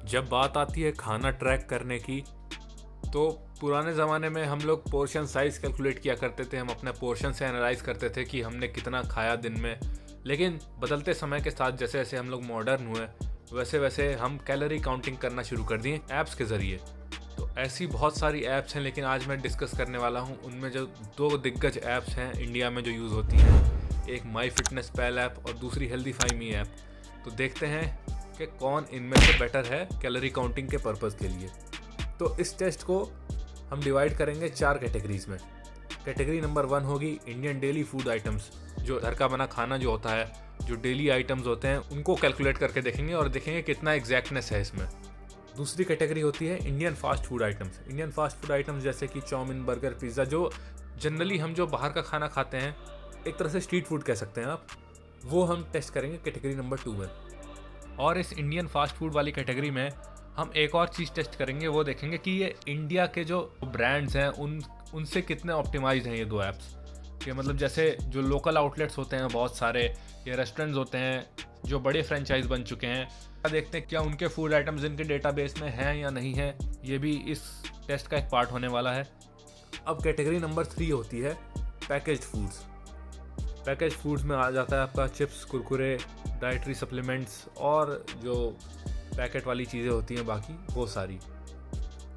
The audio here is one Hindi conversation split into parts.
जब बात आती है खाना ट्रैक करने की, तो पुराने ज़माने में हम लोग पोर्शन साइज़ कैलकुलेट किया करते थे। हम अपने पोर्शन से एनालाइज करते थे कि हमने कितना खाया दिन में। लेकिन बदलते समय के साथ जैसे जैसे हम लोग मॉडर्न हुए, वैसे वैसे हम कैलोरी काउंटिंग करना शुरू कर दिए ऐप्स के ज़रिए। तो ऐसी बहुत सारी ऐप्स हैं, लेकिन आज मैं डिस्कस करने वाला हूँ उनमें जो दो दिग्गज ऐप्स हैं इंडिया में जो यूज़ होती हैं, एक माई फिटनेस पैल ऐप और दूसरी हेल्दीफाई मी ऐप। तो देखते हैं कि कौन इनमें से बेटर है कैलोरी काउंटिंग के पर्पज़ के लिए। तो इस टेस्ट को हम डिवाइड करेंगे 4 कैटेगरीज में। कैटेगरी नंबर 1 होगी इंडियन डेली फूड आइटम्स, जो घर का बना खाना जो होता है, जो डेली आइटम्स होते हैं उनको कैलकुलेट करके देखेंगे और देखेंगे कितना एग्जैक्टनेस है इसमें। दूसरी कैटेगरी होती है Indian fast food items. Indian fast food items जैसे कि चाउमीन, बर्गर, पिज़्ज़ा, जो जनरली हम जो बाहर का खाना खाते हैं, एक तरह से स्ट्रीट फूड कह सकते हैं आप, वो हम टेस्ट करेंगे कैटेगरी नंबर 2 में। और इस इंडियन फास्ट फूड वाली कैटेगरी में हम एक और चीज़ टेस्ट करेंगे, वो देखेंगे कि ये इंडिया के जो ब्रांड्स हैं उनसे कितने ऑप्टिमाइज्ड हैं ये दो ऐप्स। कि मतलब जैसे जो लोकल आउटलेट्स होते हैं बहुत सारे, या रेस्टोरेंट्स होते हैं जो बड़े फ्रेंचाइज बन चुके हैं, देखते हैं क्या उनके फूड आइटम्स इनके डेटाबेस में हैं या नहीं हैं। ये भी इस टेस्ट का एक पार्ट होने वाला है। अब कैटेगरी नंबर 3 होती है पैकेज्ड फूड्स। पैकेज फूड्स में आ जाता है आपका चिप्स, कुरकुरे, डाइटरी सप्लीमेंट्स और जो पैकेट वाली चीज़ें होती हैं बाकी वो सारी।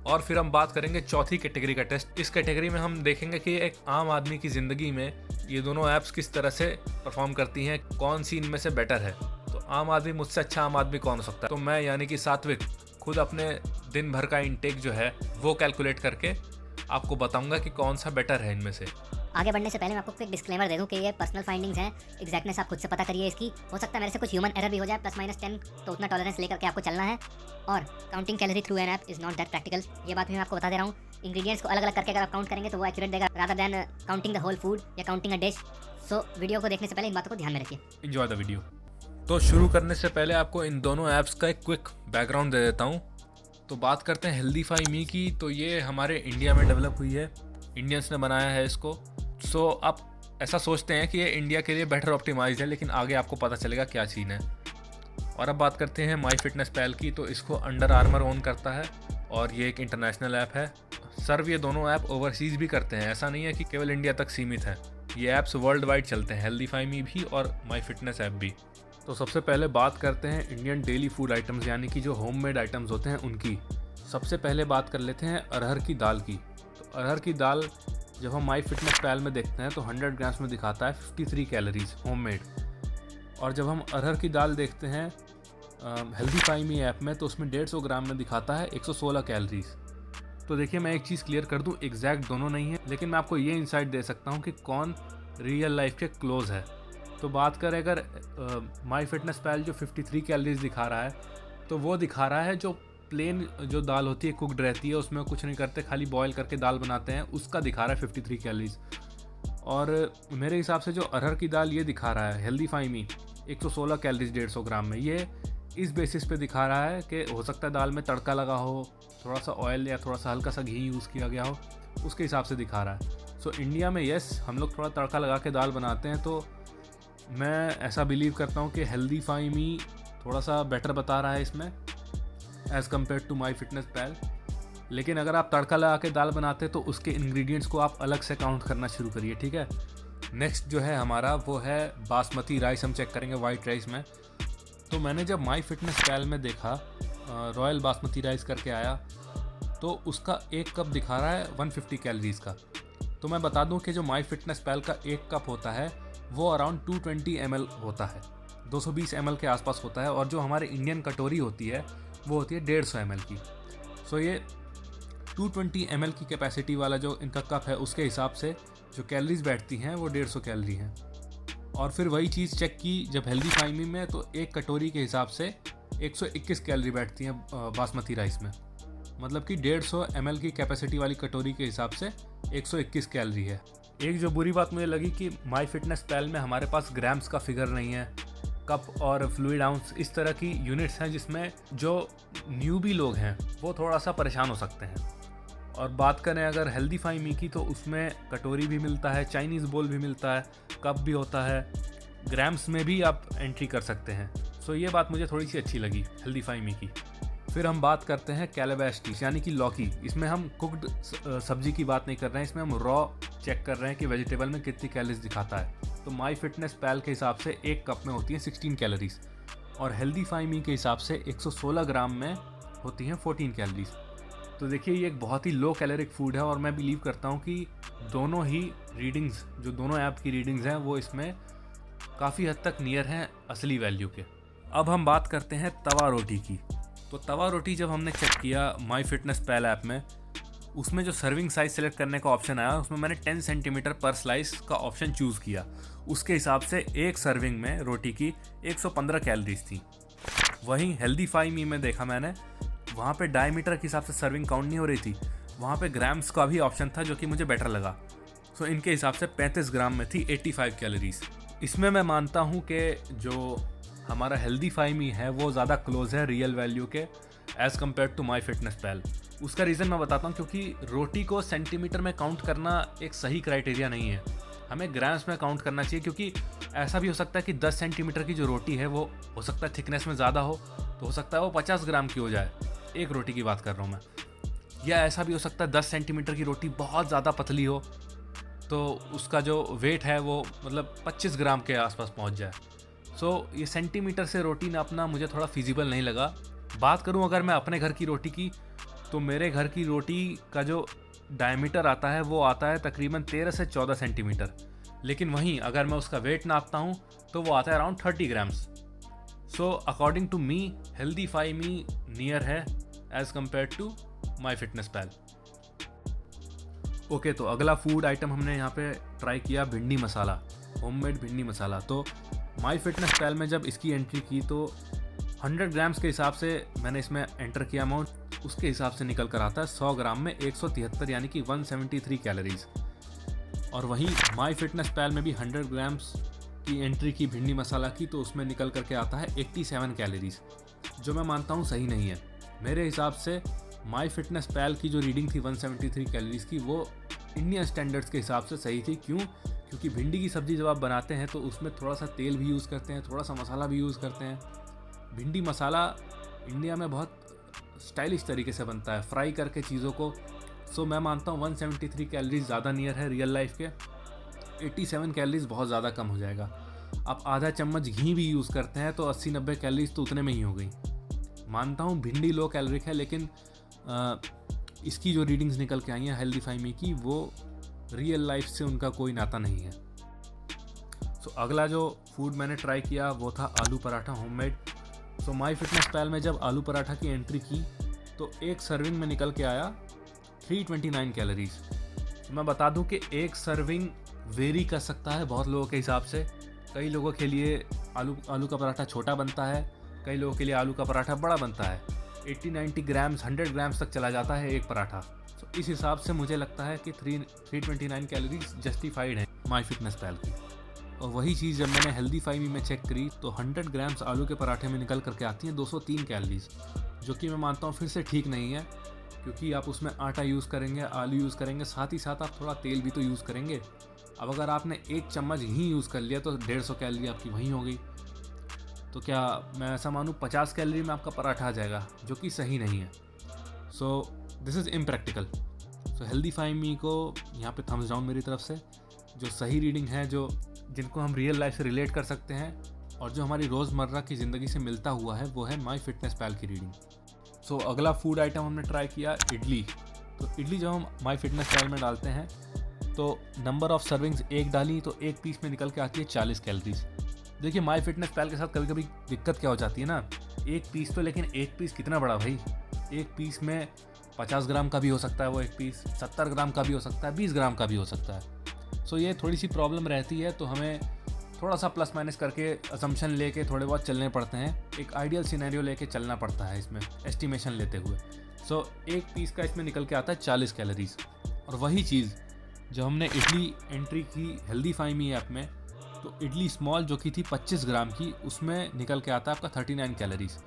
और फिर हम बात करेंगे चौथी कैटेगरी का टेस्ट। इस कैटेगरी में हम देखेंगे कि एक आम आदमी की ज़िंदगी में ये दोनों ऐप्स किस तरह से परफॉर्म करती हैं, कौन सी इनमें से बेटर है। तो आम आदमी, मुझसे अच्छा आम आदमी कौन हो सकता है? तो मैं यानी कि सात्विक खुद अपने दिन भर का इंटेक जो है वो कैलकुलेट करके आपको बताऊंगा कि कौन सा बेटर है इनमें से। आगे बढ़ने से पहले मैं आपको एक डिस्क्लेमर दे दूं कि ये पर्सनल फाइंडिंग्स हैं, एग्जैक्टनेस आप खुद से पता करिए इसकी। हो सकता है मेरे से कुछ ह्यूमन एरर भी हो जाए, +-10, तो उतना टॉलरेंस लेकर के आपको चलना है। और counting calorie through an app is not that practical, ये बात भी मैं आपको बता दे रहा हूँ। इंग्रेडिएंट्स को अलग अलग करके अगर आप काउंट करेंगे तो वो एक्यूरेट देगा, rather than counting the whole food या counting a dish. So video को देखने से पहले इन बातों को ध्यान में रखिए। Enjoy the video. तो शुरू करने से पहले आपको इन दोनों ऐप्स का एक क्विक बैकग्राउंड दे देता हूँ। तो बात करते हैं हेल्दीफाई मी की। तो ये हमारे इंडिया में डेवलप हुई है, इंडियंस ने बनाया है इसको। सो आप ऐसा सोचते हैं कि ये इंडिया के लिए बेटर ऑप्टिमाइज है, लेकिन आगे आपको पता चलेगा क्या चीज़ है। और अब बात करते हैं माई फिटनेस पैल की। तो इसको अंडर आर्मर ओन करता है और ये एक इंटरनेशनल ऐप है। सर्व ये दोनों ऐप ओवरसीज़ भी करते हैं, ऐसा नहीं है कि केवल इंडिया तक सीमित है। ये ऐप्स वर्ल्ड वाइड चलते हैं, हेल्दीफाई मी भी और माई फिटनेस ऐप भी। तो सबसे पहले बात करते हैं इंडियन डेली फूड आइटम्स, यानी कि जो होममेड आइटम्स होते हैं उनकी। सबसे पहले बात कर लेते हैं अरहर की दाल की। तो अरहर की दाल जब हम माई फिटनेस पैल में देखते हैं तो 100 ग्राम्स में दिखाता है 53 कैलोरीज होममेड। और जब हम अरहर की दाल देखते हैं हेल्दीफाई मी ऐप में तो उसमें 150 ग्राम में दिखाता है 116 कैलोरीज। तो देखिए, मैं एक चीज़ क्लियर कर दूं, एग्जैक्ट दोनों नहीं है, लेकिन मैं आपको ये इंसाइट दे सकता हूं कि कौन रियल लाइफ के क्लोज है। तो बात करें अगर माई फिटनेस पैल जो 53 कैलोरीज दिखा रहा है, तो वो दिखा रहा है जो प्लेन जो दाल होती है, कुकड रहती है, उसमें कुछ नहीं करते, खाली बॉयल करके दाल बनाते हैं, उसका दिखा रहा है 53 कैलोरीज। और मेरे हिसाब से जो अरहर की दाल ये दिखा रहा है हेल्दीफाई मी 116 कैलोरीज 150 ग्राम में, ये इस बेसिस पे दिखा रहा है कि हो सकता है दाल में तड़का लगा हो, थोड़ा सा ऑयल या थोड़ा सा हल्का सा घी यूज़ किया गया हो, उसके हिसाब से दिखा रहा है। सो इंडिया में यस, हम लोग थोड़ा तड़का लगा के दाल बनाते हैं, तो मैं ऐसा बिलीव करता हूँ कि हेल्दीफाई मी थोड़ा सा बेटर बता रहा है इसमें as compare to my fitness पैल। लेकिन अगर आप तड़का लगा के दाल बनाते हैं तो उसके इंग्रेडिएंट्स को आप अलग से काउंट करना शुरू करिए, ठीक है। नेक्स्ट जो है हमारा वो है बासमती राइस, हम चेक करेंगे वाइट राइस में। तो मैंने जब माई फिटनेस पैल में देखा रॉयल बासमती राइस करके आया, तो उसका एक कप दिखा रहा है 150 कैलोरीज का। तो मैं बता दूं कि जो माई फिटनेस पैल का एक कप होता है वो अराउंड 220 ml होता है, 220 ml के आसपास होता है। और जो हमारे इंडियन कटोरी होती है वो होती है 150 ml की। सो ये 220 ml की कैपेसिटी वाला जो इनका कप है, उसके हिसाब से जो कैलोरीज बैठती हैं वो 150 कैलोरी हैं। और फिर वही चीज़ चेक की जब हेल्दीफाई मी में, तो एक कटोरी के हिसाब से 121 कैलोरी बैठती हैं बासमती राइस में। मतलब कि 150 ml की कैपेसिटी वाली कटोरी के हिसाब से 121 कैलोरी है। एक जो बुरी बात मुझे लगी कि माई फिटनेस पैल में हमारे पास ग्राम्स का फिगर नहीं है, कप और फ्लूइड आउंस इस तरह की यूनिट्स हैं, जिसमें जो न्यूबी लोग हैं वो थोड़ा सा परेशान हो सकते हैं। और बात करें अगर हेल्दीफाई मी की, तो उसमें कटोरी भी मिलता है, चाइनीज़ बोल भी मिलता है, कप भी होता है, ग्राम्स में भी आप एंट्री कर सकते हैं। सो ये बात मुझे थोड़ी सी अच्छी लगी हेल्दीफाई मी की। फिर हम बात करते हैं कैलाबाश डिश यानी कि लौकी। इसमें हम कुक्ड सब्जी की बात नहीं कर रहे हैं, इसमें हम रॉ चेक कर रहे हैं कि वेजिटेबल में कितनी कैलोरीज दिखाता है। तो माई फिटनेस पैल के हिसाब से एक कप में होती हैं 16 कैलोरीज और हेल्दी फाई मी के हिसाब से 116 ग्राम में होती हैं 14 कैलोरीज। तो देखिए ये एक बहुत ही लो कैलोरिक फूड है और मैं बिलीव करता हूँ कि दोनों ही रीडिंग्स, जो दोनों ऐप की रीडिंग्स हैं, वो इसमें काफ़ी हद तक नियर हैं असली वैल्यू के। अब हम बात करते हैं तवा रोटी की। तो तवा रोटी जब हमने चेक किया माई फिटनेस पैल ऐप में, उसमें जो सर्विंग साइज़ सेलेक्ट करने का ऑप्शन आया उसमें मैंने 10 सेंटीमीटर पर स्लाइस का ऑप्शन चूज़ किया। उसके हिसाब से एक सर्विंग में रोटी की 115 कैलोरीज थी। वहीं हेल्दी फाई मी में देखा मैंने, वहाँ पे डायमीटर के हिसाब से सर्विंग काउंट नहीं हो रही थी, वहाँ पे ग्राम्स का भी ऑप्शन था जो कि मुझे बेटर लगा। सो इनके हिसाब से 35 ग्राम में थी 85 कैलोरीज। इसमें मैं मानता हूँ कि जो हमारा हेल्दी फाई मी है वो ज़्यादा क्लोज है रियल वैल्यू के as compare to my fitness पैल। उसका रीज़न मैं बताता हूँ, क्योंकि रोटी को सेंटीमीटर में काउंट करना एक सही क्राइटेरिया नहीं है, हमें ग्राम्स में काउंट करना चाहिए। क्योंकि ऐसा भी हो सकता है कि 10 सेंटीमीटर की जो रोटी है वो हो सकता है थिकनेस में ज़्यादा हो, तो हो सकता है वो 50 ग्राम की हो जाए, एक रोटी की बात कर रहा हूँ मैं। या ऐसा भी हो सकता है 10 सेंटीमीटर की रोटी बहुत ज़्यादा पतली हो तो उसका जो वेट है वो मतलब 25 ग्राम के आसपास पहुँच जाए। सो ये सेंटीमीटर से रोटी नापना मुझे थोड़ा फिजिबल नहीं लगा। बात करूँ अगर मैं अपने घर की रोटी की, तो मेरे घर की रोटी का जो डायमीटर आता है वो आता है तकरीबन 13 से 14 सेंटीमीटर, लेकिन वहीं अगर मैं उसका वेट नापता हूँ तो वो आता है around 30 grams. So according to me HealthifyMe near है as compare to my fitness pale. Okay, तो अगला फूड आइटम हमने यहाँ पे ट्राई किया भिंडी मसाला, होममेड भिंडी मसाला। तो माई फिटनेस पैल में जब इसकी एंट्री की तो 100 ग्राम्स के हिसाब से मैंने इसमें एंटर किया अमाउंट, उसके हिसाब से निकल कर आता है 100 ग्राम में 173 यानी कि 173 कैलोरीज। और वहीं माई फिटनेस पैल में भी 100 ग्राम्स की एंट्री की भिंडी मसाला की, तो उसमें निकल करके आता है 87 कैलोरीज, जो मैं मानता हूँ सही नहीं है। मेरे हिसाब से माई फिटनेस पैल की जो रीडिंग थी 173 कैलोरीज की, वो इंडियन स्टैंडर्ड्स के हिसाब से सही थी। क्यों? क्योंकि भिंडी की सब्ज़ी जब आप बनाते हैं तो उसमें थोड़ा सा तेल भी यूज़ करते हैं, थोड़ा सा मसाला भी यूज़ करते हैं। भिंडी मसाला इंडिया में बहुत स्टाइलिश तरीके से बनता है, फ्राई करके चीज़ों को। सो मैं मानता हूँ 173 कैलोरीज ज़्यादा नियर है रियल लाइफ के। 87 कैलोरीज बहुत ज़्यादा कम हो जाएगा। आप आधा चम्मच घी भी यूज़ करते हैं तो 80-90 कैलोरीज तो उतने में ही हो गई। मानता हूँ भिंडी लो कैलोरिक है, लेकिन इसकी जो रीडिंग्स निकल के आई हैं हेल्दी फाई मी की, वो रियल लाइफ से उनका कोई नाता नहीं है। सो अगला जो फूड मैंने ट्राई किया वो था aloo paratha homemade. So my fitness पैल में जब आलू पराठा की एंट्री की तो एक सर्विंग में निकल के आया 329 कैलोरीज। तो मैं बता दूं कि एक सर्विंग वेरी कर सकता है बहुत लोगों के हिसाब से। कई लोगों के लिए आलू का पराठा छोटा बनता है, कई लोगों के लिए आलू का पराठा बड़ा बनता है। 80-90 ग्राम्स 100 ग्राम्स तक चला जाता है एक पराठा। तो इस हिसाब से मुझे लगता है कि 329 कैलोरीज जस्टिफाइड है माई फिटनेस पैल की। और वही चीज़ जब मैंने हेल्दी फाई मी में चेक करी तो 100 ग्राम्स आलू के पराठे में निकल करके आती हैं 203 कैलोरीज, जो कि मैं मानता हूँ फिर से ठीक नहीं है। क्योंकि आप उसमें आटा यूज़ करेंगे, आलू यूज़ करेंगे, साथ ही साथ आप थोड़ा तेल भी तो यूज़ करेंगे। अब अगर आपने एक चम्मच घी यूज़ कर लिया तो 150 कैलोरी आपकी वहीं हो गई। तो क्या मैं ऐसा मानूँ 50 कैलोरी में आपका पराठा आ जाएगा, जो कि सही नहीं है। So this is impractical. So HealthifyMe को यहाँ पे थम्स डाउन मेरी तरफ से। जो सही रीडिंग है, जो जिनको हम रियल लाइफ से रिलेट कर सकते हैं और जो हमारी रोज़मर्रा की ज़िंदगी से मिलता हुआ है, वो है माई फिटनेस पैल की रीडिंग। सो अगला फूड आइटम हमने ट्राई किया इडली। तो इडली जब हम माई फिटनेस पैल में डालते हैं तो नंबर ऑफ़ सर्विंग्स एक डाली तो एक पीस में निकल के आती है 40 कैलोरीज। देखिए माई फिटनेस पैल के साथ कभी कभी दिक्कत क्या हो जाती है ना, एक पीस तो, लेकिन एक पीस कितना बड़ा भाई। एक पीस में 50 ग्राम का भी हो सकता है, वो एक पीस 70 ग्राम का भी हो सकता है, 20 ग्राम का भी हो सकता है। सो ये थोड़ी सी प्रॉब्लम रहती है। तो हमें थोड़ा सा प्लस माइनस करके असम्पशन लेके थोड़े बहुत चलने पड़ते हैं। एक आइडियल सिनेरियो लेके चलना पड़ता है इसमें एस्टिमेशन लेते हुए। सो एक पीस का इसमें निकल के आता है 40 कैलोरीज। और वही चीज़ जब हमने इडली एंट्री की हेल्दी फाई मी ऐप में, तो इडली स्मॉल जो की थी 25 ग्राम की, उसमें निकल के आता है आपका 39 कैलोरीज।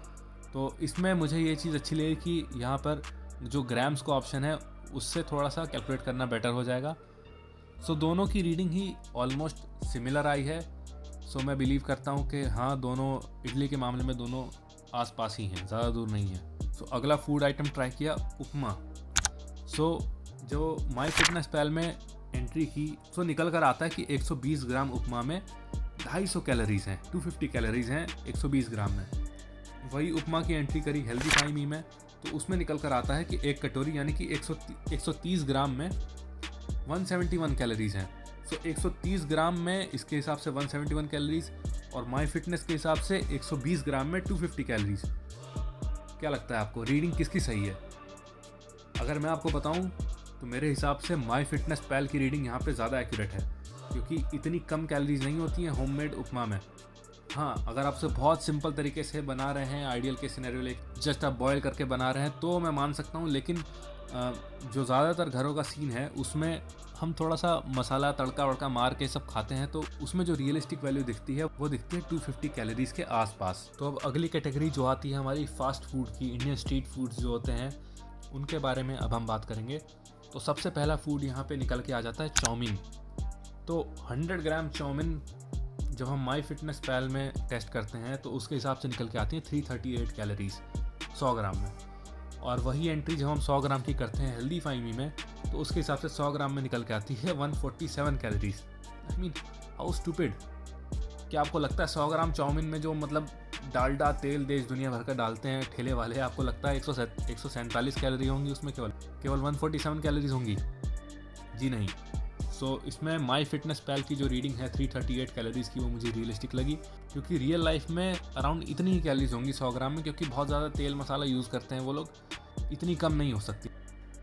तो इसमें मुझे ये चीज़ अच्छी लगी कि यहाँ पर जो ग्राम्स का ऑप्शन है उससे थोड़ा सा कैलकुलेट करना बेटर हो जाएगा। सो दोनों की reading he almost similar I है। सो मैं बिलीव करता हूँ कि हाँ, दोनों इडली के मामले में दोनों आसपास ही हैं, ज़्यादा दूर नहीं है। सो अगला फूड आइटम ट्राई किया उपमा। सो जो माई फिटनेस पैल में एंट्री की तो निकल कर आता है कि 120 ग्राम उपमा में 250 कैलोरीज हैं, 250 कैलोरीज हैं 120 ग्राम में। वही उपमा की एंट्री करी हेल्दीफाई मी में तो उसमें निकल कर आता है कि एक कटोरी यानी कि 130 ग्राम में 171 कैलोरीज हैं। सो 130 ग्राम में इसके हिसाब से 171 कैलोरीज और माई फिटनेस के हिसाब से 120 ग्राम में 250 कैलोरीज। क्या लगता है आपको रीडिंग किसकी सही है? अगर मैं आपको बताऊं तो मेरे हिसाब से माई फिटनेस पैल की रीडिंग यहाँ पे ज़्यादा एक्यूरेट है, क्योंकि इतनी कम कैलोरीज नहीं होती हैं होममेड उपमा में। हाँ, अगर आपसे बहुत सिंपल तरीके से बना रहे हैं, आइडियल के सिनेरियो ले जस्ट आप बॉयल करके बना रहे हैं तो मैं मान सकता हूँ, लेकिन जो ज़्यादातर घरों का सीन है उसमें हम थोड़ा सा मसाला तड़का वड़का मार के सब खाते हैं, तो उसमें जो रियलिस्टिक वैल्यू दिखती है वो दिखती है 250 कैलोरीज के आसपास। तो अब अगली कैटेगरी जो आती है हमारी फास्ट फूड की, इंडियन स्ट्रीट फूड्स जो होते हैं उनके बारे में अब हम बात करेंगे। तो सबसे पहला फूड यहाँ पे निकल के आ जाता है चाउमीन। तो 100 ग्राम चाउमीन जब हम माई फिटनेस पैल में टेस्ट करते हैं तो उसके हिसाब से निकल के आती है 338 कैलोरीज 100 ग्राम में। और वही एंट्री जब हम 100 ग्राम की करते हैं हेल्दीफाई मी में तो उसके हिसाब से 100 ग्राम में निकल के आती है 147 calories. I mean how stupid. क्या आपको लगता है 100 ग्राम चाउमीन में जो मतलब डालडा तेल देश दुनिया भर का डालते हैं ठेले वाले, आपको लगता है 147 कैलोरी होंगी उसमें? केवल 147 कैलोरीज होंगी? जी नहीं। सो इसमें माई फिटनेस पैल की जो रीडिंग है 338 कैलोरीज की वो मुझे रियलिस्टिक लगी, क्योंकि रियल लाइफ में अराउंड इतनी ही कैलोरीज होंगी 100 ग्राम में, क्योंकि बहुत ज़्यादा तेल मसाला यूज़ करते हैं वो लोग, इतनी कम नहीं हो सकती।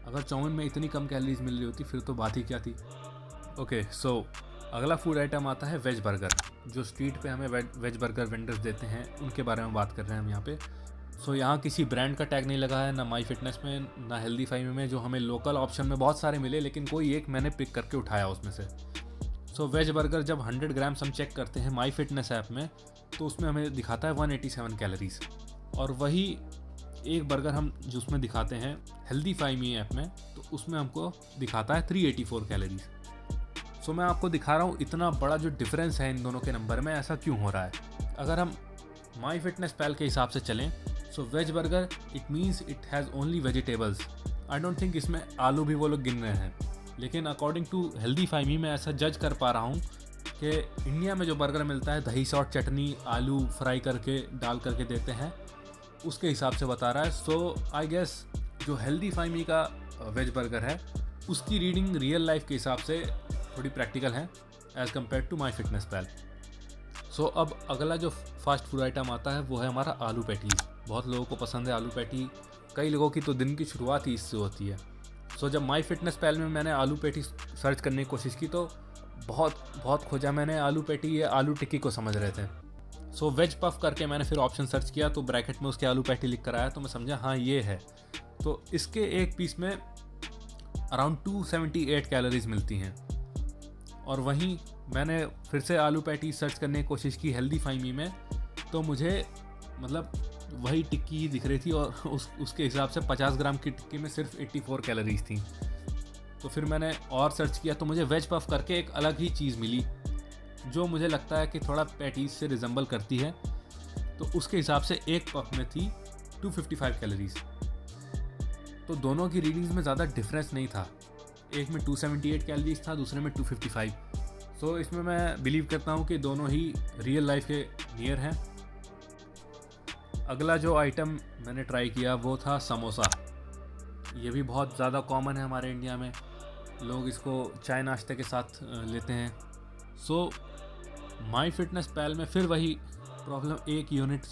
अगर चाउमीन में इतनी कम कैलोरीज मिल रही होती फिर तो बात ही क्या थी। ओके, सो अगला फूड आइटम आता है वेज बर्गर। जो स्ट्रीट पे हमें वेज बर्गर वेंडर्स देते हैं उनके बारे में बात कर रहे हैं हम यहाँ पे। सो यहाँ किसी ब्रांड का टैग नहीं लगा है, ना माई फिटनेस में ना हेल्दीफाई में, जो हमें लोकल ऑप्शन में बहुत सारे मिले, लेकिन कोई एक मैंने पिक करके उठाया उसमें से। सो वेज बर्गर जब 100 ग्राम्स हम चेक करते हैं माई फिटनेस ऐप में तो उसमें हमें दिखाता है 187 कैलोरीज। और वही एक बर्गर हम जो उसमें दिखाते हैं हेल्दीफाई मी ऐप में तो उसमें हमको दिखाता है 384 कैलोरीज। सो मैं आपको दिखा रहा हूँ इतना बड़ा जो डिफरेंस है इन दोनों के नंबर में, ऐसा क्यों हो रहा है। अगर हम माई फिटनेस पैल के हिसाब से चलें so veg burger it means it has only vegetables. I don't think इसमें आलू भी वो लोग गिन रहे हैं, लेकिन अकॉर्डिंग टू हेल्दीफाई मी मैं ऐसा जज कर पा रहा हूँ कि इंडिया में जो बर्गर मिलता है दही सॉस चटनी आलू फ्राई करके डाल करके देते हैं, उसके हिसाब से बता रहा है। सो आई गेस जो हेल्दीफाई मी का वेज बर्गर है उसकी रीडिंग रियल लाइफ के हिसाब से थोड़ी प्रैक्टिकल है as compare to my fitness pale. So अब अगला जो फास्ट फूड आइटम आता है वो है हमारा आलू पैटीज़। बहुत लोगों को पसंद है आलू पैटी, कई लोगों की तो दिन की शुरुआत ही इससे होती है। सो जब माई फिटनेस पैल में मैंने आलू पैटी सर्च करने की कोशिश की तो बहुत खोजा मैंने आलू पैटी, ये आलू टिक्की को समझ रहे थे। सो वेज पफ करके मैंने फिर ऑप्शन सर्च किया तो ब्रैकेट में उसके आलू पैटी लिख कर आया तो मैं समझा हाँ ये है। तो इसके एक पीस में अराउंड 278 कैलोरीज मिलती हैं। और वहीं मैंने फिर से आलू पैटी सर्च करने की कोशिश की हेल्दीफाई मी में तो मुझे मतलब वही टिक्की ही दिख रही थी और उसके हिसाब से 50 ग्राम की टिक्की में सिर्फ 84 कैलोरीज थी। तो फिर मैंने और सर्च किया तो मुझे वेज पफ करके एक अलग ही चीज़ मिली जो मुझे लगता है कि थोड़ा पैटीज से रिजेंबल करती है। तो उसके हिसाब से एक पफ में थी 255 कैलोरीज। तो दोनों की रीडिंग्स में ज़्यादा डिफरेंस नहीं था, एक में 278 कैलोरीज था दूसरे में 255। सो इसमें मैं बिलीव करता हूँ कि दोनों ही रियल लाइफ के नियर हैं। अगला जो आइटम मैंने ट्राई किया वो था समोसा। ये भी बहुत ज़्यादा कॉमन है हमारे इंडिया में, लोग इसको चाय नाश्ते के साथ लेते हैं। सो माई फिटनेस पैल में फिर वही प्रॉब्लम, एक यूनिट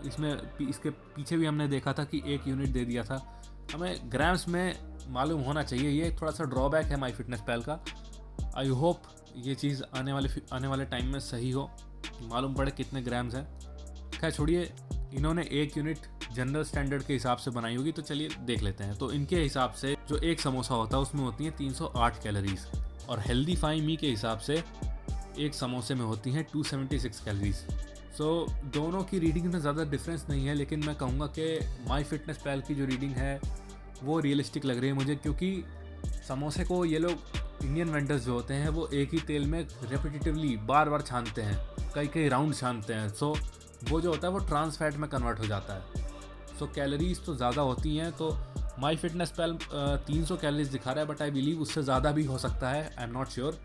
इसमें इसके पीछे भी हमने देखा था कि एक यूनिट दे दिया था। हमें ग्राम्स में मालूम होना चाहिए, ये थोड़ा सा ड्रॉबैक है माई फिटनेस पैल का। आई होप ये चीज़ आने वाले टाइम में सही हो, मालूम पड़े कितने ग्राम्स हैं। खैर छोड़िए, इन्होंने एक यूनिट जनरल स्टैंडर्ड के हिसाब से बनाई होगी तो चलिए देख लेते हैं। तो इनके हिसाब से जो एक समोसा होता है उसमें होती हैं 308 कैलोरीज और हेल्दीफाई मी के हिसाब से एक समोसे में होती हैं 276 कैलोरीज। सो दोनों की रीडिंग में ज़्यादा डिफरेंस नहीं है, लेकिन मैं कहूँगा कि माई फिटनेस पैल की जो रीडिंग है वो रियलिस्टिक लग रही है मुझे, क्योंकि समोसे को ये लोग इंडियन वेंडर्स जो होते हैं वो एक ही तेल में रेपिटेटिवली बार बार छानते हैं, कई राउंड छानते हैं। सो वो जो होता है वो ट्रांस फैट में कन्वर्ट हो जाता है। सो कैलोरीज तो ज़्यादा होती हैं, तो माई फिटनेस पैल 300 कैलोरीज दिखा रहा है, बट आई बिलीव उससे ज़्यादा भी हो सकता है, आई एम नॉट श्योर।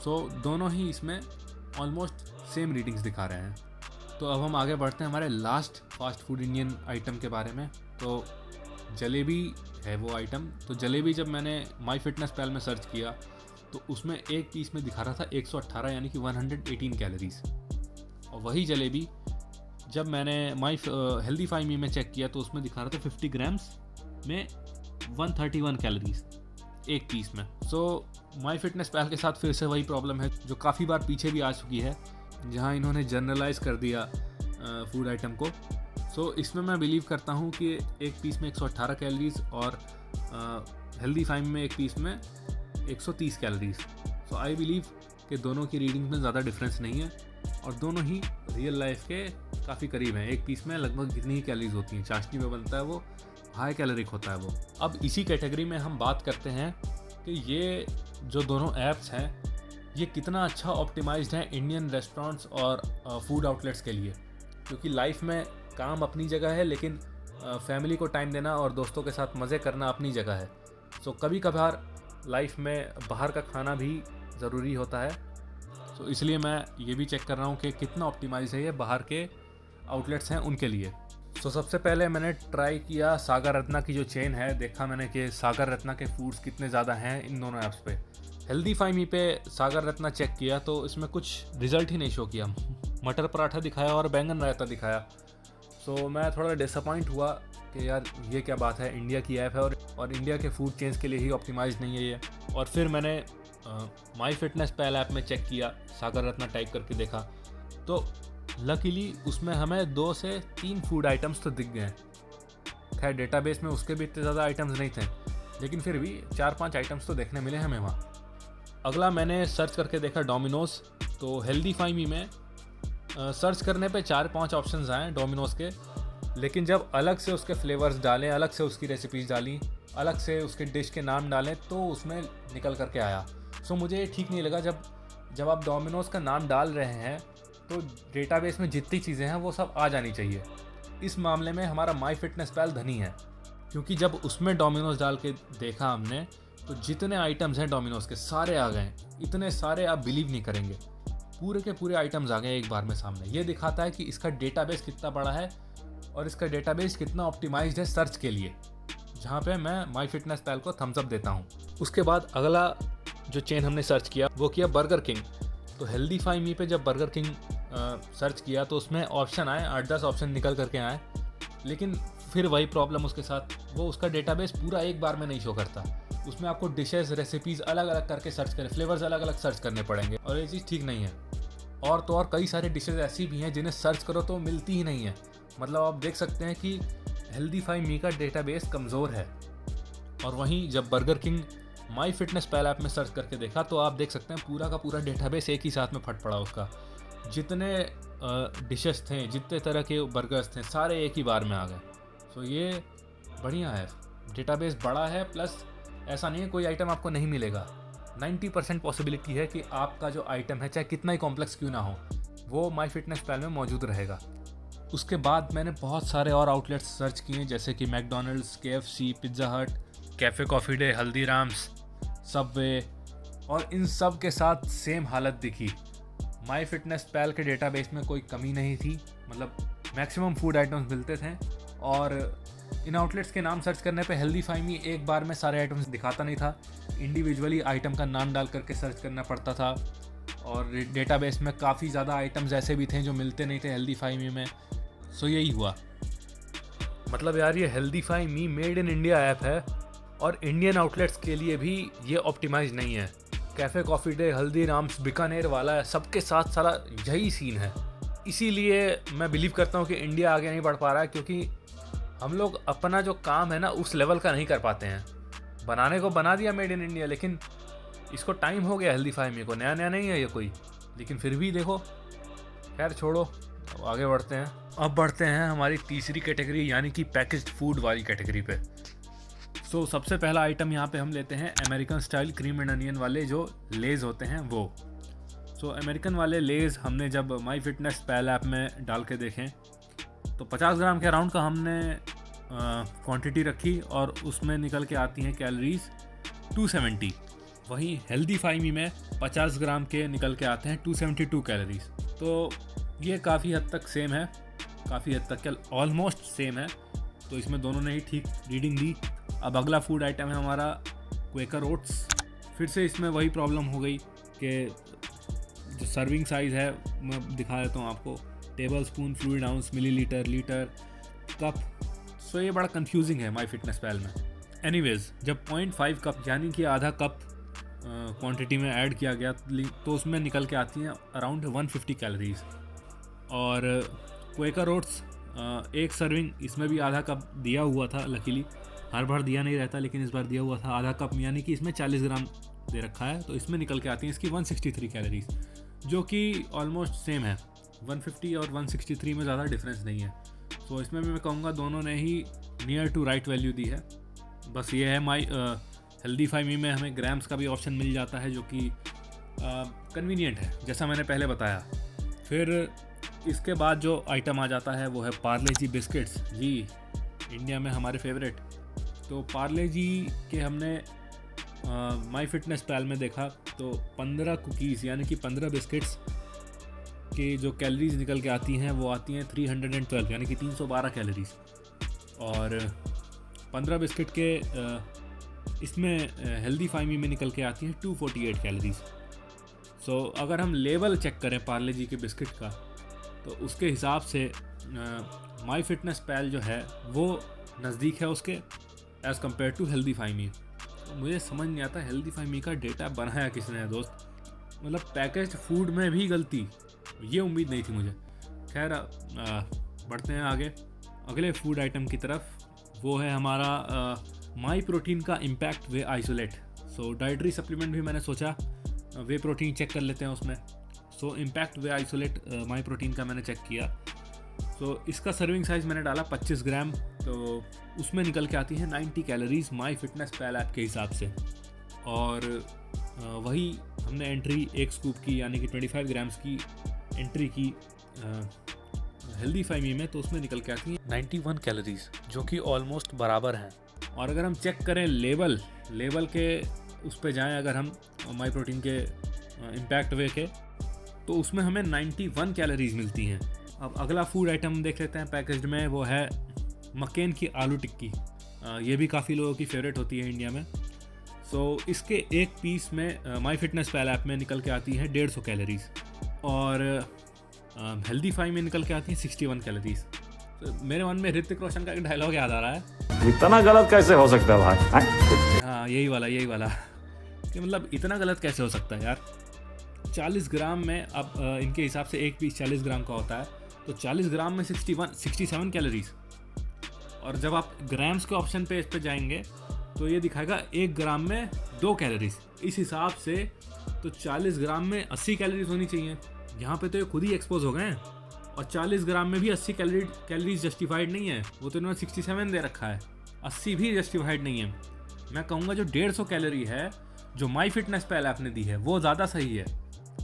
सो दोनों ही इसमें ऑलमोस्ट सेम रीडिंग्स दिखा रहे हैं। तो अब हम आगे बढ़ते हैं हमारे last fast food Indian item के बारे में। तो जलेबी है वो आइटम। तो जलेबी जब मैंने माई फिटनेस पैल में सर्च किया तो उसमें एक पीस में दिखा रहा था 118 यानी कि 118 कैलोरीज। और वही जलेबी जब मैंने माई हेल्दी फाई मी में चेक किया तो उसमें दिखा रहा था 50 ग्राम्स में 131 कैलोरीज एक पीस में। सो माई फिटनेस पैल के साथ फिर से वही प्रॉब्लम है जो काफ़ी बार पीछे भी आ चुकी है, जहां इन्होंने जनरलाइज कर दिया फूड आइटम को। सो इसमें मैं बिलीव करता हूं कि एक पीस में 118 कैलोरीज और हेल्दी फाइम में एक पीस में 130 कैलोरीज। सो आई बिलीव कि दोनों की रीडिंग में ज़्यादा डिफरेंस नहीं है और दोनों ही रियल लाइफ के काफ़ी करीब हैं। एक पीस में लगभग जितनी ही कैलोरीज होती हैं, चाशनी में बनता है वो, हाई कैलोरिक होता है वो। अब इसी कैटेगरी में हम बात करते हैं कि ये जो दोनों ऐप्स हैं ये कितना अच्छा ऑप्टिमाइज्ड है इंडियन रेस्टोरेंट्स और फूड आउटलेट्स के लिए, क्योंकि लाइफ में काम अपनी जगह है लेकिन फैमिली को टाइम देना और दोस्तों के साथ मज़े करना अपनी जगह है। सो कभी कभार लाइफ में बाहर का खाना भी ज़रूरी होता है। सो इसलिए मैं ये भी चेक कर रहा हूँ कि कितना ऑप्टिमाइज है ये बाहर के आउटलेट्स हैं उनके लिए। सो सबसे पहले मैंने ट्राई किया सागर रत्ना की जो चेन है, देखा मैंने कि सागर रत्ना के फूड्स कितने ज़्यादा हैं इन दोनों ऐप्स पे। हेल्दी फाई मी पे सागर रत्ना चेक किया तो इसमें कुछ रिजल्ट ही नहीं शो किया। मटर पराठा दिखाया और बैंगन रायता दिखाया। सो मैं थोड़ा डिसअपॉइंट हुआ कि यार ये क्या बात है, इंडिया की ऐप है और इंडिया के फूड चेन्स के लिए ही ऑप्टिमाइज नहीं है ये। और फिर मैंने माई फिटनेस पैल ऐप में चेक किया, सागर रत्ना टाइप करके देखा तो लकीली उसमें हमें 2 से 3 फूड आइटम्स तो दिख गए। खैर डेटाबेस में उसके भी इतने ज़्यादा आइटम्स नहीं थे, लेकिन फिर भी 4-5 आइटम्स तो देखने मिले हमें वहाँ। अगला मैंने सर्च करके देखा डोमिनोज़। तो हेल्दी फाई मी में सर्च करने पे 4-5 ऑप्शंस आए डोमिनोज़ के, लेकिन जब अलग से उसके फ्लेवर्स डालें, अलग से उसकी रेसिपीज़ डाली, अलग से उसके डिश के नाम डालें तो उसमें निकल करके आया। सो मुझे ये ठीक नहीं लगा। जब आप डोमिनोज़ का नाम डाल रहे हैं तो डेटाबेस में जितनी चीज़ें हैं वो सब आ जानी चाहिए। इस मामले में हमारा माई फिटनेस पैल धनी है, क्योंकि जब उसमें डोमिनोज़ डाल के देखा हमने तो जितने आइटम्स हैं डोमिनोज़ के सारे आ गए। इतने सारे आप बिलीव नहीं करेंगे, पूरे के पूरे आइटम्स आ गए एक बार में सामने। ये दिखाता है कि इसका डेटाबेस कितना बड़ा है और इसका डेटाबेस कितना ऑप्टिमाइज्ड है सर्च के लिए, जहाँ पे मैं माई फिटनेस पैल को थम्स अप देता हूँ। उसके बाद अगला जो चेन हमने सर्च किया वो किया बर्गर किंग। तो हेल्दी फाई मी पे जब बर्गर किंग सर्च किया तो उसमें ऑप्शन आए, 8-10 ऑप्शन निकल करके आए, लेकिन फिर वही प्रॉब्लम उसके साथ, वो उसका डेटाबेस पूरा एक बार में नहीं शो करता। उसमें आपको डिशेस, रेसिपीज़ अलग अलग करके सर्च करें, फ्लेवर्स अलग अलग सर्च करने पड़ेंगे और ये चीज़ ठीक नहीं है। और तो और कई सारी डिशेस ऐसी भी हैं जिन्हें सर्च करो तो मिलती ही नहीं है। मतलब आप देख सकते हैं कि हेल्दी फाई मी का डेटाबेस कमज़ोर है। और वहीं जब Burger King My fitness Pal app में सर्च करके देखा तो आप देख सकते हैं पूरा का पूरा डेटाबेस एक ही साथ में फट पड़ा उसका। जितने डिशेस थे, जितने तरह के बर्गर्स थे, सारे एक ही बार में आ गए। सो ये बढ़िया है, डेटाबेस बड़ा है, प्लस ऐसा नहीं है कोई आइटम आपको नहीं मिलेगा। 90% पॉसिबिलिटी है कि आपका जो आइटम है चाहे कितना ही कॉम्प्लेक्स क्यों ना हो वो माई फिटनेस पैल में मौजूद रहेगा। उसके बाद मैंने बहुत सारे और आउटलेट्स सर्च किए, जैसे कि मैकडोनल्ड्स, KFC, पिज़्ज़ा हट, cafe coffee day, Haldiram's, Subway, और इन सब के साथ सेम हालत दिखी। माई फिटनेस पैल के डेटाबेस में कोई कमी नहीं थी, मतलब मैक्सिमम फूड आइटम्स मिलते थे। और इन आउटलेट्स के नाम सर्च करने पे हेल्दी फाई मी एक बार में सारे आइटम्स दिखाता नहीं था, इंडिविजुअली आइटम का नाम डाल करके सर्च करना पड़ता था। और डेटाबेस में काफ़ी ज़्यादा आइटम्स ऐसे भी थे जो मिलते नहीं थे हेल्दी फाई मी में। सो यही हुआ। मतलब यार ये HealthifyMe made in India app है और इंडियन आउटलेट्स के लिए भी ये ऑप्टिमाइज नहीं है। Cafe coffee day, Haldiram's, Bikaner वाला, सबके साथ सारा यही सीन है। इसीलिए मैं बिलीव करता हूँ कि इंडिया आगे नहीं बढ़ पा रहा है, क्योंकि हम लोग अपना जो काम है ना उस लेवल का नहीं कर पाते हैं। बनाने को बना दिया मेड इन इंडिया, लेकिन इसको टाइम हो गया हेल्दी फाई मी को, नया नया नहीं है ये कोई, लेकिन फिर भी देखो। खैर छोड़ो, अब आगे बढ़ते हैं। अब बढ़ते हैं हमारी तीसरी कैटेगरी यानी कि पैकेज्ड फूड वाली कैटेगरी पे। सो सबसे पहला आइटम यहाँ पे हम लेते हैं American style cream and onion वाले जो लेज़ होते हैं वो। सो अमेरिकन वाले लेज़ हमने जब माई फिटनेस पैल ऐप में डाल के देखें तो 50 ग्राम के अराउंड का हमने क्वांटिटी रखी और उसमें निकल के आती हैं कैलोरीज 270। वहीं हेल्दी फाइव मी में 50 ग्राम के निकल के आते हैं 272 कैलोरीज। तो ये काफ़ी हद तक सेम है, काफ़ी हद तक क्या ऑलमोस्ट सेम है। तो इसमें दोनों ने ही ठीक रीडिंग दी। अब अगला फूड आइटम है हमारा क्वेकर ओट्स। फिर से इसमें वही प्रॉब्लम हो गई कि जो सर्विंग साइज़ है मैं दिखा देता हूँ आपको, tablespoon, fluid ounce, millilitre, litre, cup. So ये बड़ा कंफ्यूजिंग है माई फिटनेस पैल में। एनीवेज, जब 0.5 कप यानी कि आधा कप क्वांटिटी में ऐड किया गया तो उसमें निकल के आती हैं अराउंड 150 कैलोरीज। और क्वेकर ओट्स एक सर्विंग, इसमें भी आधा कप दिया हुआ था। लकीली हर बार दिया नहीं रहता, लेकिन इस बार दिया हुआ था आधा कप, यानी कि इसमें 40 ग्राम दे रखा है। तो इसमें निकल के आती हैं इसकी 163 कैलोरीज, जो कि ऑलमोस्ट सेम है। 150 और 163 में ज़्यादा डिफरेंस नहीं है। तो इसमें भी मैं कहूँगा दोनों ने ही नियर टू राइट वैल्यू दी है। बस ये है माई हेल्दी फाइव मी में हमें ग्राम्स का भी ऑप्शन मिल जाता है, जो कि कन्वीनियंट है, जैसा मैंने पहले बताया। फिर इसके बाद जो आइटम आ जाता है वो है पार्ले जी बिस्किट्स। जी, इंडिया में हमारे फेवरेट। तो पार्ले जी के हमने माई फिटनेस पैल में देखा तो 15 कुकीज़ यानी कि 15 बिस्किट्स की जो कैलोरीज निकल के आती हैं वो आती हैं 312 यानी कि 312 कैलोरीज। और 15 बिस्किट के इसमें हेल्दी फाइव मी में निकल के आती हैं 248 कैलोरीज। सो अगर हम लेवल चेक करें पार्ले जी के बिस्किट का तो उसके हिसाब से माई फिटनेस पैल जो है वो नज़दीक है उसके as compare to HealthifyMe. तो मुझे समझ नहीं आता हेल्दी फाइव मी का डेटा बनाया किसने है दोस्त। मतलब पैकेज्ड फूड में भी गलती, ये उम्मीद नहीं थी मुझे। खैर बढ़ते हैं आगे अगले फूड आइटम की तरफ। वो है हमारा माई प्रोटीन का इम्पैक्ट वे आइसोलेट। सो डाइटरी सप्लीमेंट भी मैंने सोचा वे प्रोटीन चेक कर लेते हैं उसमें। सो इम्पैक्ट वे आइसोलेट माई प्रोटीन का मैंने चेक किया। सो इसका सर्विंग साइज़ मैंने डाला 25 ग्राम। तो उसमें निकल के आती है 90 calories My fitness Pal app के हिसाब से। और वही हमने एंट्री एक स्कूप की यानी कि 25 ग्राम्स की एंट्री की हेल्दी फाइव मी में, तो उसमें निकल के आती है 91 कैलोरीज, जो कि ऑलमोस्ट बराबर हैं। और अगर हम चेक करें लेवल के उस पे जाएं, अगर हम माई प्रोटीन के इम्पैक्ट वे के, तो उसमें हमें 91 कैलोरीज मिलती हैं। अब अगला फूड आइटम देख लेते हैं पैकेज्ड में, वो है मक्केन की आलू टिक्की। ये भी काफ़ी लोगों की फेवरेट होती है इंडिया में। सो इसके एक पीस में माई फिटनेस पैल ऐप में निकल के आती है 150 कैलोरीज। और हेल्दी फाइव में निकल के आती है 61 कैलोरीज। तो मेरे मन में ऋतिक रोशन का एक डायलॉग याद आ रहा है, इतना गलत कैसे हो सकता है भाई। हाँ यही वाला कि मतलब इतना गलत कैसे हो सकता है यार। 40 ग्राम में अब इनके हिसाब से एक पीस 40 ग्राम का होता है, तो 40 ग्राम में 67 कैलोरीज। और जब आप ग्राम्स के ऑप्शन पे इस पे जाएंगे तो ये दिखाएगा 1 ग्राम में 2 कैलोरीज। इस हिसाब से तो 40 ग्राम में 80 कैलोरीज होनी चाहिए। यहाँ पे तो ये खुद ही एक्सपोज हो गए हैं। और 40 ग्राम में भी 80 कैलोरीज जस्टिफाइड नहीं है, वो तो इन्होंने 67 दे रखा है। 80 भी जस्टिफाइड नहीं है। मैं कहूँगा जो 150 कैलोरी है जो माई फिटनेस पैल ऐप ने दी है वो ज़्यादा सही है।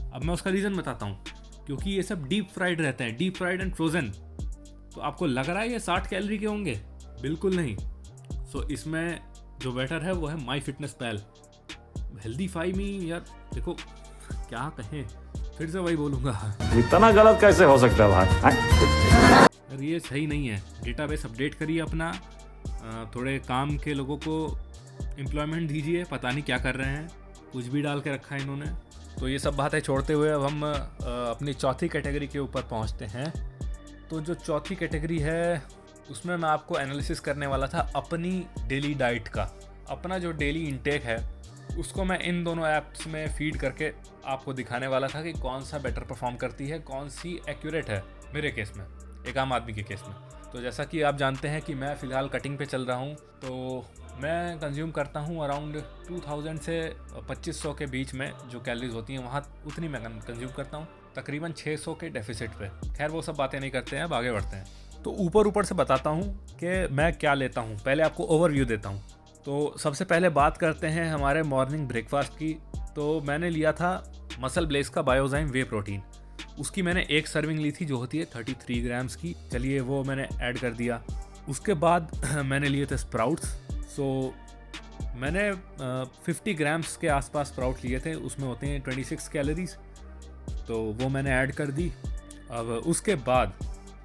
अब मैं उसका रीज़न बताता हूँ, क्योंकि ये सब डीप फ्राइड रहते हैं, डीप फ्राइड एंड फ्रोज़न। तो आपको लग रहा है ये 60 कैलोरी के होंगे? बिल्कुल नहीं। सो इसमें जो बेटर है वो है my fitness pale. HealthifyMe यार देखो क्या कहें, फिर से वही बोलूँगा, इतना गलत कैसे हो सकता है भाई। यार ये सही नहीं है। डेटाबेस अपडेट करिए अपना, थोड़े काम के लोगों को एम्प्लॉयमेंट दीजिए। पता नहीं क्या कर रहे हैं, कुछ भी डाल के रखा है इन्होंने। तो ये सब बातें छोड़ते हुए अब हम अपनी चौथी कैटेगरी के ऊपर पहुंचते हैं। तो जो चौथी कैटेगरी है उसमें मैं आपको एनालिसिस करने वाला था अपनी डेली डाइट का। अपना जो डेली इंटेक है उसको मैं इन दोनों ऐप्स में फीड करके आपको दिखाने वाला था कि कौन सा बेटर परफॉर्म करती है, कौन सी एक्यूरेट है मेरे केस में, एक आम आदमी के केस में। तो जैसा कि आप जानते हैं कि मैं फ़िलहाल कटिंग पे चल रहा हूँ, तो मैं कंज्यूम करता हूँ अराउंड 2000 से 2500 के बीच में जो कैलोरीज होती हैं वहाँ उतनी मैं कंज्यूम करता हूँ, तकरीबन 600 के डेफिसिट पे। खैर वो सब बातें नहीं करते हैं, अब आगे बढ़ते हैं। तो ऊपर से बताता हूँ कि मैं क्या लेता हूँ। पहले आपको ओवरव्यू देता हूँ। तो सबसे पहले बात करते हैं हमारे मॉर्निंग ब्रेकफास्ट की। तो मैंने लिया था मसल ब्लेस का बायोजाइम वे प्रोटीन। उसकी मैंने एक सर्विंग ली थी जो होती है 33 ग्राम्स की। चलिए वो मैंने ऐड कर दिया। उसके बाद मैंने लिए थे स्प्राउट्स। सो मैंने 50 ग्राम्स के आसपास स्प्राउट लिए थे, उसमें होते हैं 26 कैलोरीज, तो वो मैंने ऐड कर दी। अब उसके बाद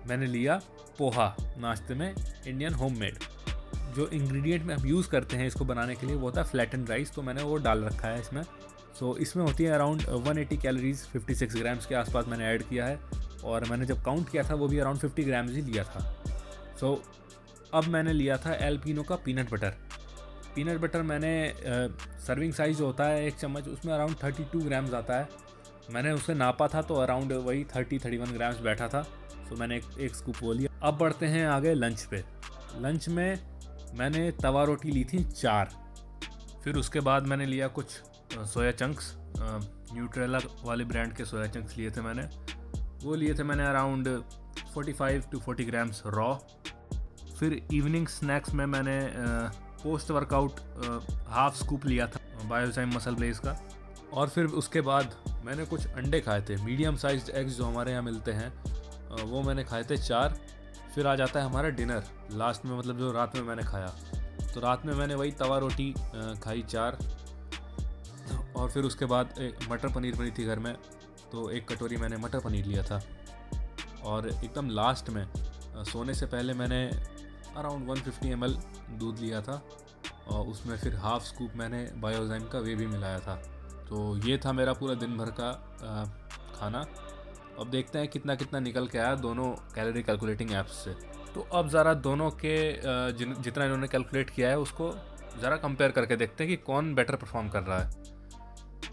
मैंने लिया पोहा नाश्ते में, इंडियन होममेड। जो इंग्रेडिएंट में हम यूज़ करते हैं इसको बनाने के लिए वो होता है फ्लैटन राइस, तो मैंने वो डाल रखा है इसमें। सो इसमें होती है अराउंड 180 कैलोरीज, 56 ग्राम्स के आसपास मैंने ऐड किया है, और मैंने जब काउंट किया था वो भी अराउंड 50 ग्राम्स ही लिया था। सो अब मैंने लिया था एल्पिनो का पीनट बटर। पीनट बटर मैंने सर्विंग साइज़ जो होता है 1 चम्मच, उसमें अराउंड 32 ग्राम्स आता है। मैंने उसे नापा था तो अराउंड वही 30-31 ग्राम्स बैठा था। सो मैंने एक स्कूप वो लिया। अब बढ़ते हैं आगे लंच पे। लंच में मैंने तवा रोटी ली थी 4। फिर उसके बाद मैंने लिया कुछ सोया चंक्स, न्यूट्रेला वाले ब्रांड के सोया चंक्स लिए थे मैंने। वो लिए थे मैंने अराउंड 45 to 40 ग्राम्स रॉ। फिर इवनिंग स्नैक्स में मैंने पोस्ट वर्कआउट हाफ स्कूप लिया था बायोजाइम मसल ब्लेज का। और फिर उसके बाद मैंने कुछ अंडे खाए थे, मीडियम साइज्ड एग्स जो हमारे यहाँ मिलते हैं, वो मैंने खाए थे 4। फिर आ जाता है हमारा डिनर लास्ट में, मतलब जो रात में मैंने खाया। तो रात में मैंने वही तवा रोटी खाई 4, और फिर उसके बाद मटर पनीर बनी थी घर में, तो 1 कटोरी मैंने मटर पनीर लिया था। और एकदम लास्ट में सोने से पहले मैंने अराउंड 150 ml दूध लिया था, और उसमें फिर हाफ स्कूप मैंने बायोजाइम का वे भी मिलाया था। तो ये था मेरा पूरा दिन भर का खाना। अब देखते हैं कितना कितना निकल के आया दोनों कैलोरी कैलकुलेटिंग ऐप्स से। तो अब ज़रा दोनों के जितना इन्होंने कैलकुलेट किया है उसको ज़रा कंपेयर करके देखते हैं कि कौन बेटर परफॉर्म कर रहा है।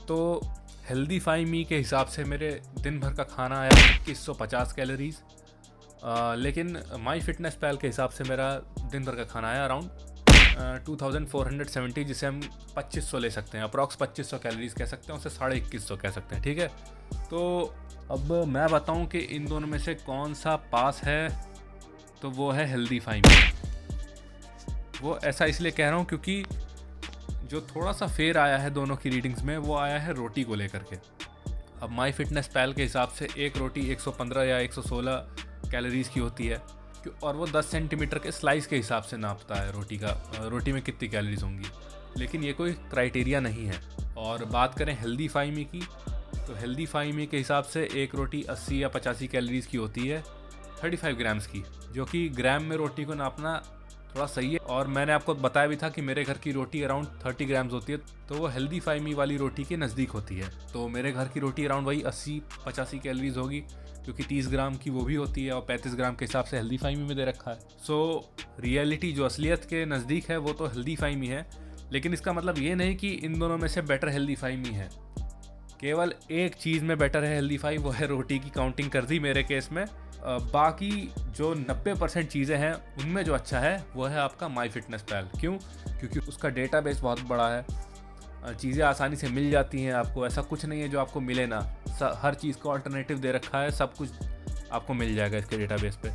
तो हेल्दीफाई मी के हिसाब से मेरे दिन भर का खाना आया 2150 कैलोरीज, लेकिन माई फिटनेस पैल के हिसाब से मेरा दिन भर का खाना आया अराउंड 2470, जिसे हम 2500 ले सकते हैं, अप्रॉक्स 2500 कैलोरीज कह सकते हैं, उसे 2150 कह सकते हैं, ठीक है। तो अब मैं बताऊं कि इन दोनों में से कौन सा पास है, तो वो है हेल्दीफाई मी। वो ऐसा इसलिए कह रहा हूं क्योंकि जो थोड़ा सा फेर आया है दोनों की रीडिंग्स में, वो आया है रोटी को लेकर के। अब माई फिटनेस पैल के हिसाब से एक रोटी 115 या 116 कैलोरीज की होती है, और वो 10 सेंटीमीटर के स्लाइस के हिसाब से नापता है रोटी में कितनी कैलोरीज होंगी, लेकिन ये कोई क्राइटेरिया नहीं है। और बात करें हेल्दीफाई मी की, तो हेल्दीफाई मी के हिसाब से एक रोटी 80 या 85 कैलोरीज की होती है 35 ग्राम्स की, जो कि ग्राम में रोटी को नापना थोड़ा सही है। और मैंने आपको बताया भी था कि मेरे घर की रोटी अराउंड 30 ग्राम्स होती है, तो वो हेल्दीफाई मी वाली रोटी के नज़दीक होती है। तो मेरे घर की रोटी अराउंड वही 80-85 कैलोरीज होगी, क्योंकि 30 ग्राम की वो भी होती है, और 35 ग्राम के हिसाब से हेल्दीफाई मी में दे रखा है। सो रियलिटी जो असलियत के नज़दीक है वो तो हेल्दीफाई मी है, लेकिन इसका मतलब ये नहीं कि इन दोनों में से बेटर हेल्दीफाई मी है। केवल एक चीज़ में बेटर है हेल्दीफाई, वो है रोटी की काउंटिंग कर दी मेरे केस में। बाकी जो 90% चीज़ें हैं उनमें जो अच्छा है वो है आपका माई फिटनेस पैल। क्यों? क्योंकि उसका डेटाबेस बहुत बड़ा है, चीज़ें आसानी से मिल जाती हैं आपको, ऐसा कुछ नहीं है जो आपको मिले ना, हर चीज़ का अल्टरनेटिव दे रखा है, सब कुछ आपको मिल जाएगा इसके डेटाबेस पे।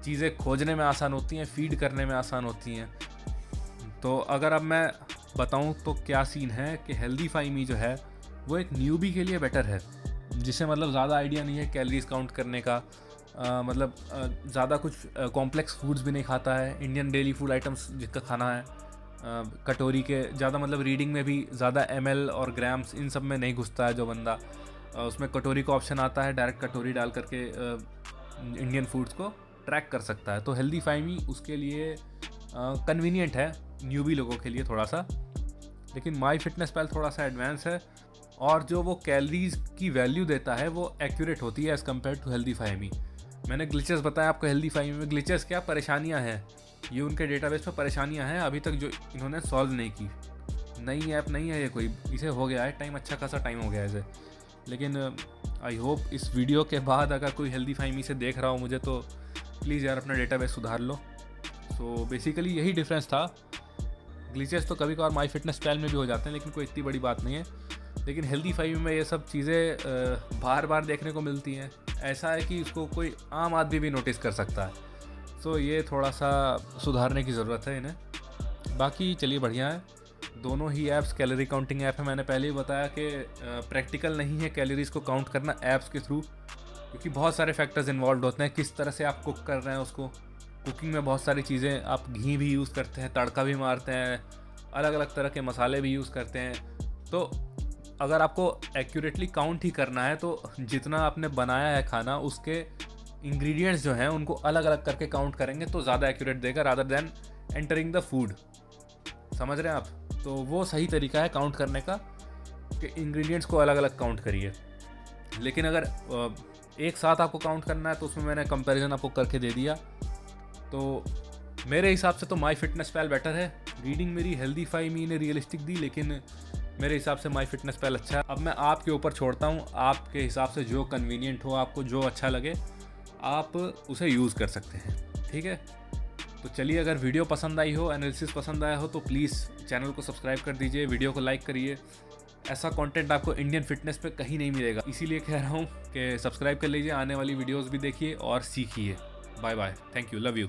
चीज़ें खोजने में आसान होती हैं, फीड करने में आसान होती हैं। तो अगर अब मैं बताऊं तो क्या सीन है कि हेल्दीफाई मी जो है वो एक न्यूबी के लिए बेटर है, जिसे मतलब ज़्यादा आइडिया नहीं है कैलोरीज काउंट करने का, मतलब ज़्यादा कुछ कॉम्प्लेक्स फूड्स भी नहीं खाता है, इंडियन डेली फूड आइटम्स जिसका खाना है, कटोरी के ज़्यादा, मतलब रीडिंग में भी ज़्यादा ml और ग्राम्स इन सब में नहीं घुसता है जो बंदा। उसमें कटोरी का ऑप्शन आता है, डायरेक्ट कटोरी डाल करके इंडियन फूड्स को ट्रैक कर सकता है। तो हेल्दीफाई मी उसके लिए कन्वीनियंट है न्यूबी लोगों के लिए थोड़ा सा, लेकिन माई फिटनेस पैल थोड़ा सा एडवांस है, और जो वो कैलोरीज की वैल्यू देता है वो एक्यूरेट होती है एज़ कम्पेयर टू हेल्दीफाई मी। मैंने ग्लिचेस बताया आपको हेल्दीफाई मी में, ग्लिचेस क्या परेशानियां हैं, ये उनके डेटाबेस पर परेशानियां हैं अभी तक जो इन्होंने सॉल्व नहीं की। नई ऐप नहीं है ये कोई, इसे हो गया है टाइम, अच्छा खासा टाइम हो गया है इसे, लेकिन आई होप इस वीडियो के बाद अगर कोई हेल्दीफाई मी से देख रहा हो मुझे, तो प्लीज़ यार अपना डेटाबेस सुधार लो। सो बेसिकली यही डिफरेंस था। ग्लिचेस तो कभी कभार माई फिटनेस पैल में भी हो जाते हैं, लेकिन कोई इतनी बड़ी बात नहीं है। लेकिन हेल्दीफाई में ये सब चीज़ें बार बार देखने को मिलती हैं, ऐसा है कि इसको कोई आम आदमी भी नोटिस कर सकता है। सो ये थोड़ा सा सुधारने की ज़रूरत है इन्हें। बाकी चलिए बढ़िया है, दोनों ही ऐप्स कैलोरी काउंटिंग ऐप है। मैंने पहले ही बताया कि प्रैक्टिकल नहीं है कैलोरीज को काउंट करना ऐप्स के थ्रू, क्योंकि बहुत सारे फैक्टर्स इन्वॉल्व होते हैं, किस तरह से आप कुक कर रहे हैं उसको, कुकिंग में बहुत सारी चीज़ें, आप घी भी यूज़ करते हैं, तड़का भी मारते हैं, अलग अलग तरह के मसाले भी यूज़ करते हैं। तो अगर आपको एक्यूरेटली काउंट ही करना है तो जितना आपने बनाया है खाना, उसके इंग्रेडिएंट्स जो हैं उनको अलग अलग करके काउंट करेंगे तो ज़्यादा एक्यूरेट देगा rather then entering the food. समझ रहे हैं आप? तो वो सही तरीका है काउंट करने का कि इंग्रेडिएंट्स को अलग अलग काउंट करिए। लेकिन अगर एक साथ आपको काउंट करना है तो उसमें मैंने कंपैरिजन आपको करके दे दिया। तो मेरे हिसाब से तो माई फिटनेस पैल बेटर है। रीडिंग मेरी हेल्दीफाई मी ने रियलिस्टिक दी, लेकिन मेरे हिसाब से माई फिटनेस पैल अच्छा है। अब मैं आपके ऊपर छोड़ता हूँ, आपके हिसाब से जो कन्वीनियंट हो, आपको जो अच्छा लगे आप उसे यूज़ कर सकते हैं। ठीक है, तो चलिए, अगर वीडियो पसंद आई हो, एनालिसिस पसंद आया हो तो प्लीज़ चैनल को सब्सक्राइब कर दीजिए, वीडियो को लाइक करिए। ऐसा कंटेंट आपको इंडियन फिटनेस पे कहीं नहीं मिलेगा, इसीलिए कह रहा हूँ कि सब्सक्राइब कर लीजिए, आने वाली वीडियोस भी देखिए और सीखिए। Bye bye, thank you, love you.